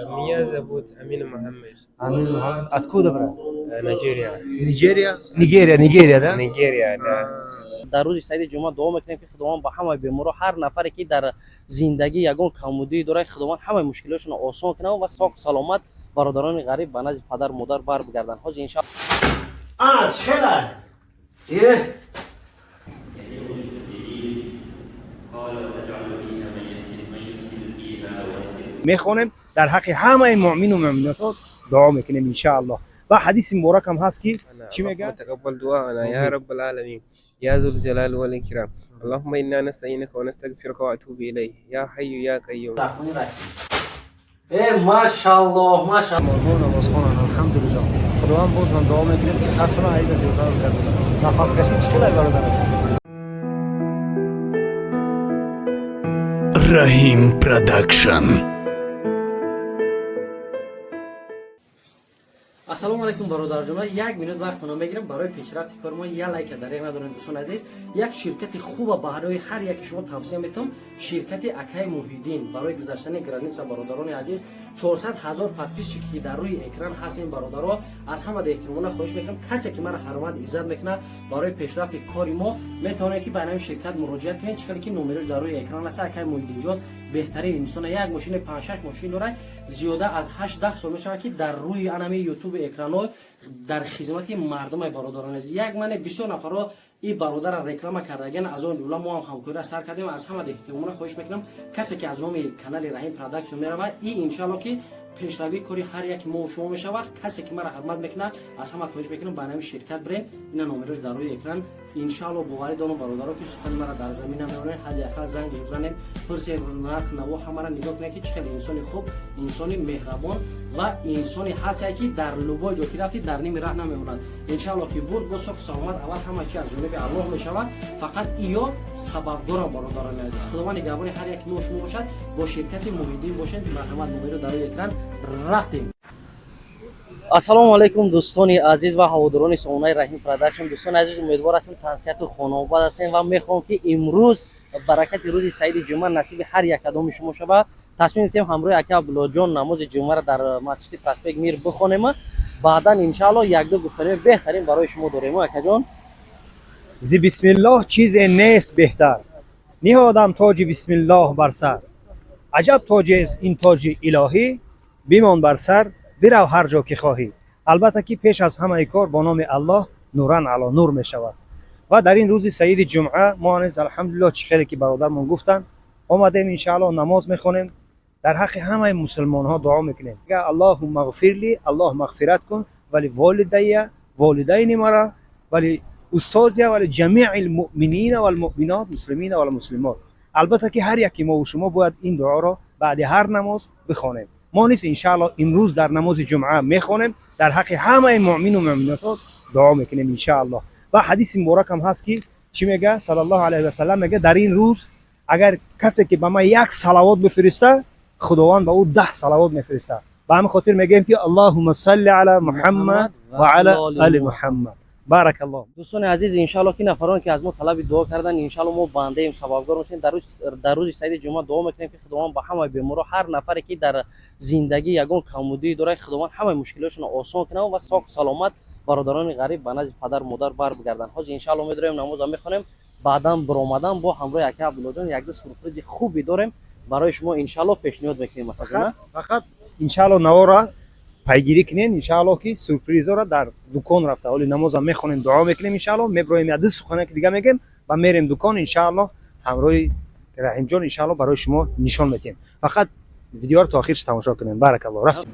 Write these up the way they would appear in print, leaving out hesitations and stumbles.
Меня зовут Амин Мухаммед. Амин Мухаммед. Откуда, брат? Нигерия. Нигерия? Нигерия, да? Нигерия, да. дар рӯзи сайди ҷумъа дуо мекунем ки худованд ба ҳамаи беморо ҳар нафаре ки дар зиндагӣ ягон камбудии дорад худованд ҳамаи мушкилотшонро осон кунад ва соҳ саломат бародарони ғариб ба назди падар модар барбигарданд. ҳозир Ana çıkıyorlar. میخوانیم در حق همه مؤمن و مؤمنات دعا میکنیم ان شاء الله. و حدیث مبارک هم هست که چی میگه؟ تقبل دعاءنا يا رب العالمين يا ذو الجلال والإكرام. اللهم إنا نستعينك ونستغفرك وأتوب إليك يا حي يا قيوم. Maşallah maşallah. مرغون نماز خوانن الحمدلله. خداوند باز هم دعا میکنیم که صرفنا عید زیادتر بگردونن. نفس کشی چقدر برادر؟ Rahim Production. ассалому алайкум бародарҷонон, 1 минут вақттонро мегирам барои пешрафти кори мо. Я лайка дариқ надорем дӯстон азиз. Як ширкати хуба барои ҳар яки шумо тавсия метавонам, ширкати Акай Муҳиддин барои гузаштани граница. бародарони азиз, 400,000 подписчик ки дар рӯи экран ҳастем бародаро, аз ҳама эҳтиромона хоҳиш мекунам касе ки мара ҳурмат иззат мекунад барои пешрафти кори мо метавонед ки ба ин ширкат муроҷиат кунед. чӣ ки номерош дар рӯи экран аст. Акай Муҳиддинҷон беҳтарин инсона, як мошини 5-6 мошин дорад. зиёда аз 8-10 сол мешавад ки дар рӯи анами ютуб экранҳо дар хизмати мардуми бародарон аziz. Як мане бисёр нафаро ин бародара реклама кардаген, аз он ҷумла мо ҳам ҳамкориро сар кардем. аз ҳама эҳтиромона хоҳиш мекунам касе ки аз номи канали Rahim Production меравад, ин иншоалло ки пешравӣ кори ҳар яки мо шумо мешавад. касе ки мара ҳурмат мекунад, аз ҳама хоҳиш мекунам ба нами ширкат бирен. ина номерош дар рӯи экран. иншоалло боварӣ донам бародаро ки сухани мара дар замина меонед, ҳадиақал занг бизанед, пурсед нарх наво ҳамаро нигоҳ кунед ки чӣ хеле инсони хуб, инсони меҳрабон ва инсони ҳаст ки дар любой ҷо ки рафти дар ними раҳ намемонад. иншоалло ки бурд бо соҳ саломат аввал ҳама чи аз ҷониби аллоҳ мешавад. фақат иё сабабдорам бародарони азиз. худованд нигоҳбони ҳар яки мо шумо бошад. бо ширкати Муҳиддин бошед. марҳамат, номеро дар рӯи экран рафтем. ассалому алайкум дӯстони азиз ва ҳаводорони сонаи Rahim Production. дӯстони азиз, умедвор ҳастем тансияту хонобад ҳастем ва мехоҳам ки имрӯз баракати рӯзи сайди ҷумъа насиби ҳар якадоми шумо шавад. тасмим гирифтем ҳамроҳи ака Абдуллоҳҷон намози ҷумъаро дар масҷиди Проспект Мир бихонем. баъдан иншоалло якду гуфтарои беҳтарин барои шумо дорем. акаҷон, زی بسم الله چیز نیست بهتر، نهادم تاج بسم الله بر سر. عجب تاج است این تاج الهی، بمان بر سر برو هر جا که خواهی. البته که پیش از همه کار با نام الله نوران علی نور می شود. و در این روز سعید جمعه ما نیز الحمدلله چه خیلی که برادرمون گفتن آمدیم ان شاء الله نماز میخونیم. در حق همه مسلمان ها دعا میکنیم. اللهم اغفر لی، الله مغفرت کن ولی والدین مرا ولی استازیا ولی جمیع المؤمنین و المؤمنات، مسلمین و المسلمات. البته که هر یکی ما و شما باید این دعا را بعد هر نماز بخوانیم. ما نیز ان شاء الله امروز در نماز جمعه میخوانیم. در حق همه مؤمن و مؤمنات دعا میکنیم ان شاء الله. و حدیث مبارک هم هست که چی میگه؟ صلی الله علیه و سلم میگه در این روز اگر کسی که به ما یک صلوات بفرسته، خداوند به او 10 صلوات میفرسته. به همین خاطر میگیم که اللهم صل علی محمد و علی آل محمد. بارک الله. دوستان عزیز، انشالله که نفران که از ما طلب دعا کردن، انشالله ما بنده ایم، سببگار میشیم. در روز سعید جمعه دعا میکنیم که خداوند به همه بیمارا، هر نفری که در زندگی یگان کمبودی داره، خداوند همه مشکلاتشون آسان کنه و ساق سلامت برادران غریب به نزد پدر مادر بر بگردن. حاضر انشالله می‌داریم نماز میخونیم. بعداً برآمدن با همراه اکا عبدالله جان یک دو سورپرایز خوبی داریم برای شما انشالله پیشنهاد میکنیم. فقط انشالله نوارا پیگیری کنین. انشالله که سورپرایزا را در دکان رفته حالی نماز هم میخونیم، دعا میکنیم. انشالله میبریم یاد سخنه که دیگه میگیم و میریم دکان. انشالله همراه رحیم جان انشالله برای شما نشان میدیم. فقط ویدیو رو تا آخرش تماشا کنین. بارک الله. رفتیم.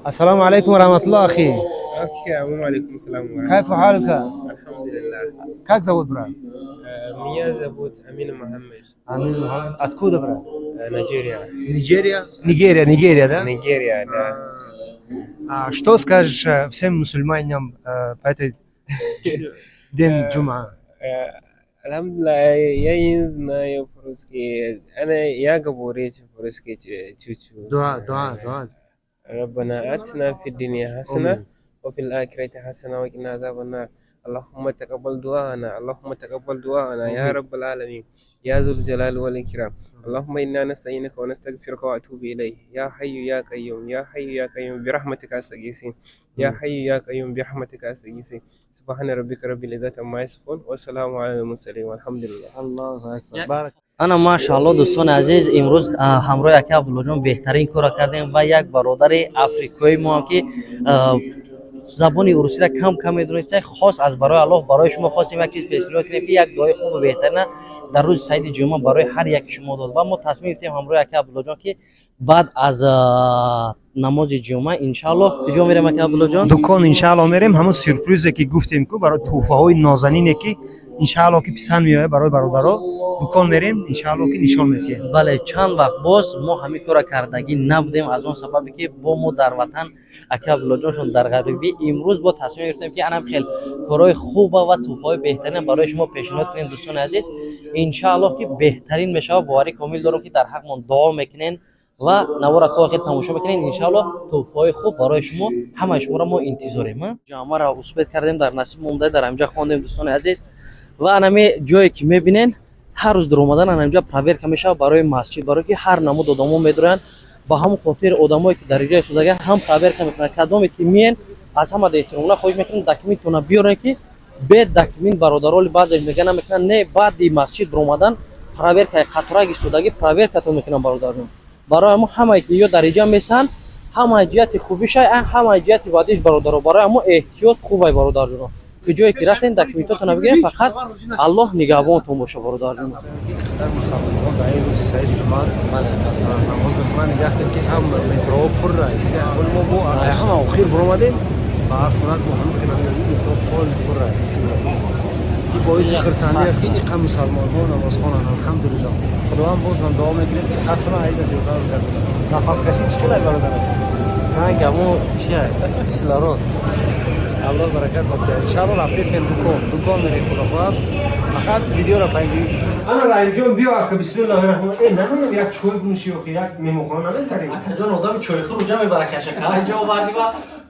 السلام عليكم ورحمة الله أخي. اوكي، وعليكم السلام ورحمة الله. كيف حالك؟ الحمد لله. Как зовут брат? Меня зовут Амин Мухаммед. Амин Мухаммед. Откуда брат? Нигерия. Нигерия, да? Нигерия, да. Что скажешь всем мусульманам по этой день Джума? alhamdulillah yayin na ya furuske ana ya gabore ci furuske cucu دعاء ربنا آتنا في الدنيا حسنة وفي الآخرة حسنة وقنا عذاب النار اللهم تقبل دعاءنا اللهم تقبل دعاءنا يا رب العالمين يا ذو الجلال والإكرام اللهم إنا نستعينك ونستغفرك وأتوب إليك يا حي يا قيوم يا حي يا قيوم برحمتك أستغيثين يا حي يا قيوم برحمتك أستغيثين سبحان ربك رب العزة عما يصفون والسلام على المرسلين والحمد لله الله اکبر بارک انا ماشاءالله دوستان عزیز امروز همراه یک عبدالله بهترین کار کردیم و یک برادر افریقایی ما هم که زبان روسی را کم میدونید خاص از برای الله برای شما خواستیم یک چیز پیشنهاد کنیم که یک دعای خوب و بهترین در روز سعید جمعه برای هر یک شما داد و ما تصمیم گرفتیم همراه یک عبدالله جان که بعد از نماز جمعه ان شاء الله کجا میریم یک عبدالله جان دکان ان شاء الله میریم همون سورپرایزی که گفتیم که برای تحفه های نازنینی که ان شاء الله که پسند میاد برای برادرها دکان میریم ان شاء الله که نشان میدیم. بله چند وقت باز ما همین کارا کردگی نبودیم از اون سببی که با ما در وطن اکا بلوجانشون در غربی امروز با تصمیم گرفتیم که انم خیلی کارهای خوبه و توفای بهترین برای شما پیشنهاد کنیم دوستان عزیز ان شاء الله که بهترین میشه باوری کامل دارم که در حقمون دعا میکنین و نوارا تا آخر تماشا میکنین ان شاء الله توفای خوب برای شما همه شما را ما انتظاریم. جامعه را اثبات کردیم در نصیب مونده در اینجا خواندیم دوستان عزیز و انمی جایی که میبینین هر روز در اومدن اینجا پرویر میشه برای مسجد برای که هر نمود آدمو میدرن با هم خاطر آدمایی که در اینجا ایستادگان هم پرویر میکنن کدومی که میین از همه احترام خواهش میکنن داکیومنتونه بیارن که به داکیومنت برادرای بعضی میگن میکنن نه بعد مسجد در اومدن پرویر که خطر ایستادگی پرویر کتو میکنن برادران برای ما همه که یا در اینجا میسن همه جهت خوبیش همه جهت بعدش برادر برای ما احتیاط خوبه برادران که جایی که رفتین داکیومنتاتون بگیرین فقط الله نگهبانتون باشه برادر جون. در مسلمان در این روز سعید جمعه نماز بخونن نگاه کنید که هم مترو پر راه کل ما بو هم اخیر برآمدیم با هر صورت ما هم خیلی مترو پر راه این باعث خرسندی است که این مسلمان ها نماز خوانن الحمدلله خداوند باز هم دعا میکنیم که صرفنا عید از یوتا رو کرد نفس کشید چقدر برادر نه گمو چیه سلارات الله برکت بده ان شاء الله رفته سیم دکان میریم خدا فقط ویدیو را پایین انا را اینجا بیا که بسم الله الرحمن الرحیم نه یک چوی بنوشی و یک میمخونه نمیذاریم اکا جان آدم چوی خور اونجا میبرکشه که اینجا آوردی و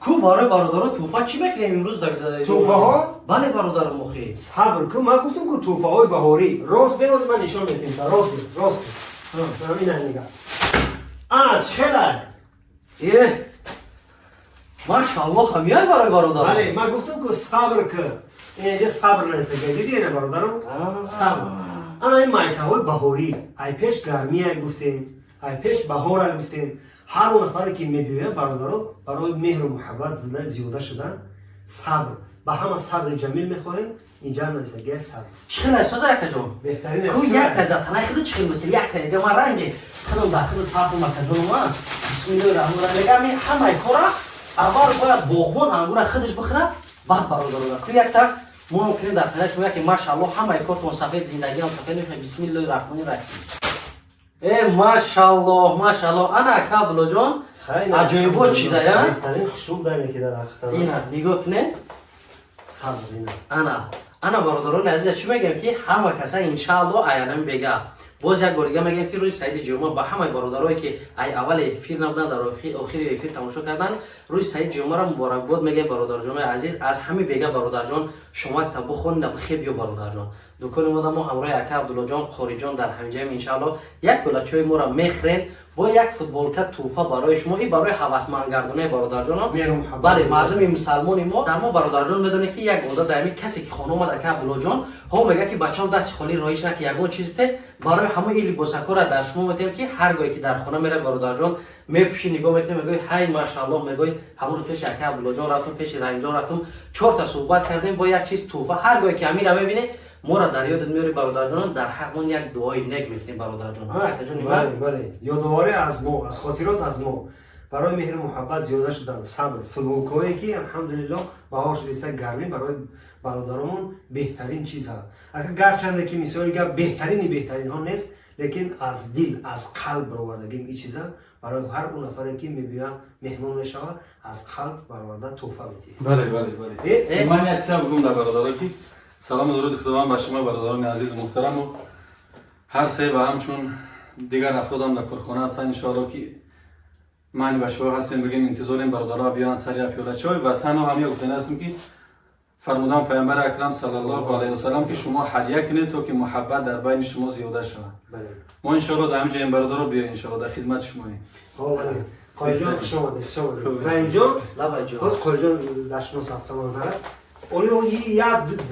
کو برای برادرها توفه چی بکنیم امروز داده توفه ها بله برادر مخی صبر کن من گفتم که توفه های بهاری راست به راست من نشون میدم راست همین نگاه انا چخلای یه ماشاءالله همیای برای برادر بله من گفتم که صبر کن اینجا صبر نیست که دیدی نه برادرم صبر انا این مایکه های بهاری ای پیش گرمی ای گفتیم ای پیش بهار ای گفتیم هر اون نفری که میبینه برادرها برای مهر و محبت زیاده شدن صبر با همه صبر جمیل میخواهیم اینجا نیست که صبر چخیل سوزا اکا جان بهترین کو یک تجا تنهای خیلی چخیل مثل یک تجا ما رنگی خیلی داخل پاپو مکدون ما بسم الله الرحمن الرحیم نگاه همه کورا اول باید باغبان انگور خودش بخره بعد برادر کو یک تا ما ممکنه در تنهاش میگه که ماشاءالله همه کارتون سفید زندگی هم سفید میشه بسم الله الرحمن الرحیم ماشاءالله انا کابلو جان عجایبا چیده یا بهترین خوب داره که در اختر اینا نگاه کنه صبر اینا انا برادران عزیز چی میگم که همه کسا انشالله آینده بگه باز یک بار دیگه میگم که روز سعید جمعه با همه برادرایی که ای اول فیلم نبودن در آخر فیلم تماشا کردن روز سعید جمعه را مبارکباد میگم برادر جان عزیز از همه بگه برادر جان شما تبخون نبخی بیا برادر جان دکان ما همراه اکا عبدالله جان قاری جان در همینجا ان شاء الله یک کلاچوی ما را میخرین با یک فوتبال کت توفه برای شما این برای هوسمند گردونه برادر جان بله مردم مسلمان ما در ما برادر جان بدونه که یک عادت دائمی کسی که خانه اومد اکا عبدالله جان ها میگه که بچه‌ام دست خالی رایش نکنه یگون چیزی ته برای همه این لباسکا را در شما میتیم که هر گاهی که در خانه میره برادر جان میپوشی نگاه میکنه میگه های ماشاءالله میگه همون پیش اکا عبدالله جان رفتم پیش رنگ جان رفتم 4 تا صحبت کردیم با یک چیز توفه هر گاهی که امیر ببینه ما را در یاد میاری برادر جان در حقمون یک دعای نگ میکنیم برادر جان ها اکا جان بله یادواره از ما از خاطرات از ما برای مهر محبت زیاده شدن صبر فوتبال که الحمدلله بهاش رسید گرمی برای برادرامون بهترین چیز ها اگر گرچنده که مثالی که بهترین ها نیست لیکن از دل از قلب برآوردگیم این چیزا برای هر اون نفری که میبینه مهمون میشه از قلب برآورده تحفه میدیم بله من یک چیز بگم در برادرها که سلام و درود خداوند به شما برادران عزیز محترم و هر سه و همچون دیگر افرادم در کارخانه هستن ان شاء الله که من و شما هستیم بگیم انتظاریم برادرها بیان سر یک پیاله چای و تنها همین گفتنی هستیم که فرمودن پیامبر اکرم صلی الله علیه و سلم که شما هدیه کنید تا که محبت در بین شما زیاده شود. ما ان شاء الله در همین جای برادرها بیایم ان شاء الله در خدمت شماییم. قایجان خوش آمدید. رنجان باز قایجان داشتن ساخت منظره. اولی اون یک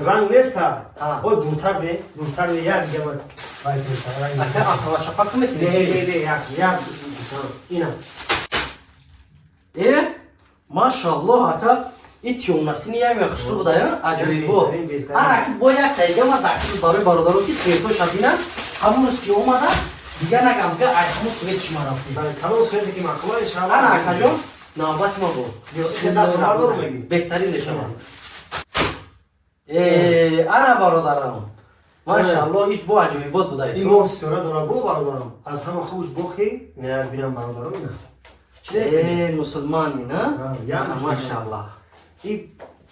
رنگ نیست. او دورتر به یک دیگه بود. باید دورتر. اکا آخه چپاک میکنی؟ نه یک اینا. ماشاءالله اکا این تیوناسی نیامی خشو بوده یا عجیبی بود. اکا با یک تایگه ما دکتر برای برادرو که سویتو شدینه همون از که اومده دیگه نگم که همون سویت شما رفتی. همون سویتی که مکمل انشاءالله. اکا جون نوبت ما بود. بهترین شما. برادرم ماشاءالله هیچ بو عجیبی بود بوده. این مو استوره داره بو برادرم. از همه خوش بخی نه بینم برادرم نه. مسلمانی نه؟ یا ماشاءالله. این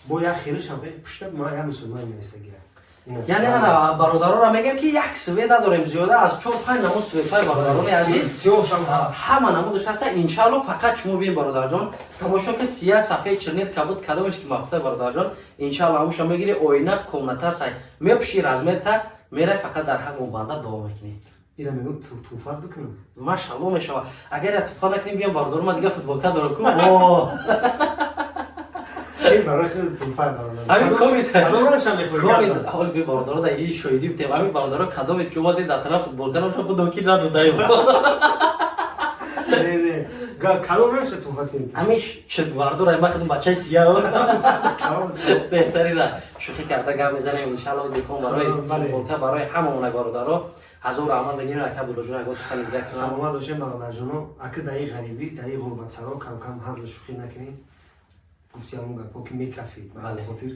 با یک خیرش هم پشت ما یا مسلمان میسته گیره. یعنی انا برادران را میگم که یک سوی نداریم زیاده از 4-5 نمود سوی پای برادران عزیز همه نمودش هست انشالله فقط شما بین برادر جان تماشا که سیاه صفحه چرنیت کبود کدامش که مفته برادر جان انشالله همون شما میگیری اوینه کمنتا سای میپشیر از میرتا میره فقط در حق اون بنده دعا میکنی. اینا میگم توفات بکنم. ماشاءالله میشوا اگر توفا نکنیم بیام برادر ما دیگه فوتبال کا داره کو. این برای خود توفات برادر. همین کومیت. کدوم روشن میخوری؟ کومیت. حال بی برادر دا این شویدی بته. همین برادر کدومیت که اومده در طرف فوتبال کنم شب دوکی نداده. نه. کدوم روشن توفات کنی؟ همیش چرک برادر ایم خودم بچه سیاه. بهتری نه. شوخی کرده گام میزنیم ان شاء الله دیگه برای فوتبال کا برای همون برادرها هزار رحمت بگیرن اکا بلوجون اگه سخن دیگه کنم. سلامت باشین برادر جانو. اگه دایی غریبی دایی غربت سرا کم کم هزل شوخی نکنین. گفتی همون گپا که میکفید به خاطر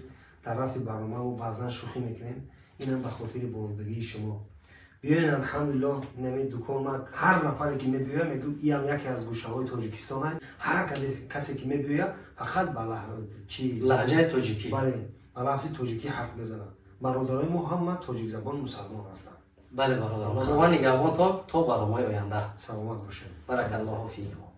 در رفت برنامه و بعضا شوخی میکنیم اینم به خاطر بردگی شما بیاین الحمدلله نمی دکان ما هر نفری که میبیه میگم این هم یکی از گوشه های تاجیکستان هر کسی که میبیه فقط بالا چی لهجه تاجیکی بله بالا لفظ تاجیکی حرف بزنن برادرای محمد تاجیک زبان مسلمان هستند. بله برادر خدا نگهبان تو برنامه آینده سلامت باشین. بارک الله فیکم.